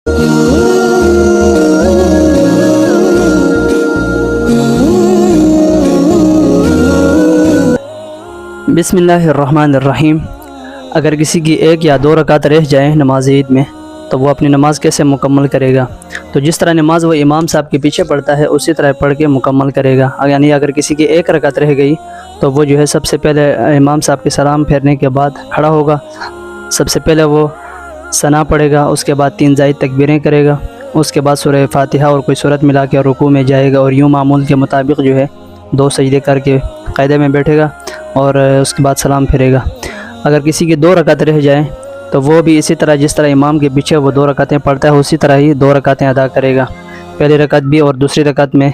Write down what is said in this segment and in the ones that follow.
بسم اللہ الرحمن الرحیم۔ اگر کسی کی 1 یا 2 رکعت رہ جائیں نماز عید میں تو وہ اپنی نماز کیسے مکمل کرے گا؟ تو جس طرح نماز وہ امام صاحب کے پیچھے پڑھتا ہے اسی طرح پڑھ کے مکمل کرے گا۔ یعنی اگر کسی کی 1 رکعت رہ گئی تو وہ جو ہے سب سے پہلے امام صاحب کے سلام پھیرنے کے بعد کھڑا ہوگا، سب سے پہلے وہ ثنا پڑھے گا، اس کے بعد 3 زائد تکبیریں کرے گا، اس کے بعد سورہ فاتحہ اور کوئی سورت ملا کے رکوع میں جائے گا، اور یوں معمول کے مطابق جو ہے 2 سجدے کر کے قاعدے میں بیٹھے گا اور اس کے بعد سلام پھیرے گا۔ اگر کسی کی 2 رکعت رہ جائیں تو وہ بھی اسی طرح جس طرح امام کے پیچھے وہ 2 رکعتیں پڑھتا ہے اسی طرح ہی 2 رکعتیں ادا کرے گا۔ پہلی رکعت بھی اور دوسری رکعت میں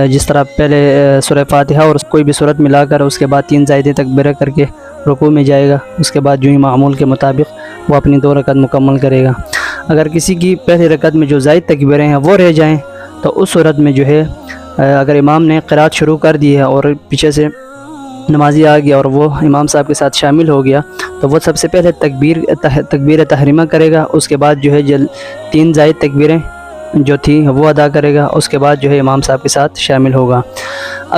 جس طرح پہلے سورہ فاتحہ اور کوئی بھی سورت ملا کر اس کے بعد 3 زائدیں تکبیریں کر کے رکوع میں جائے گا، اس کے بعد جو ہی معمول کے مطابق وہ اپنی 2 رکعت مکمل کرے گا۔ اگر کسی کی پہلی رکعت میں جو زائد تکبیریں ہیں وہ رہ جائیں تو اس صورت میں جو ہے اگر امام نے قرات شروع کر دی ہے اور پیچھے سے نمازی آ گیا اور وہ امام صاحب کے ساتھ شامل ہو گیا تو وہ سب سے پہلے تکبیر تحریمہ کرے گا، اس کے بعد جو ہے 3 زائد تکبیریں جو تھی وہ ادا کرے گا، اس کے بعد جو ہے امام صاحب کے ساتھ شامل ہوگا۔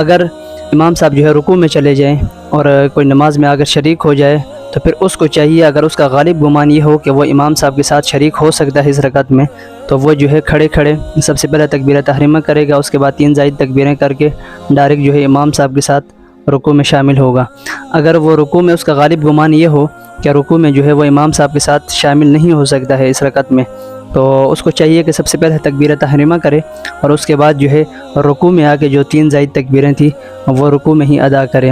اگر امام صاحب جو ہے رکوع میں چلے جائیں اور کوئی نماز میں اگر شریک ہو جائے تو پھر اس کو چاہیے، اگر اس کا غالب گمان یہ ہو کہ وہ امام صاحب کے ساتھ شریک ہو سکتا ہے اس رکعت میں، تو وہ جو ہے کھڑے کھڑے سب سے پہلے تکبیر تحریمہ کرے گا، اس کے بعد 3 زائد تکبیریں کر کے ڈائریکٹ جو ہے امام صاحب کے ساتھ رکوع میں شامل ہوگا۔ اگر وہ رکوع میں اس کا غالب گمان یہ ہو کہ رکوع میں جو ہے وہ امام صاحب کے ساتھ شامل نہیں ہو سکتا ہے اس رکعت میں، تو اس کو چاہیے کہ سب سے پہلے تکبیر تحریمہ کرے اور اس کے بعد جو ہے رکوع میں آ کے جو 3 زائد تکبیریں تھیں وہ رکوع میں ہی ادا کرے۔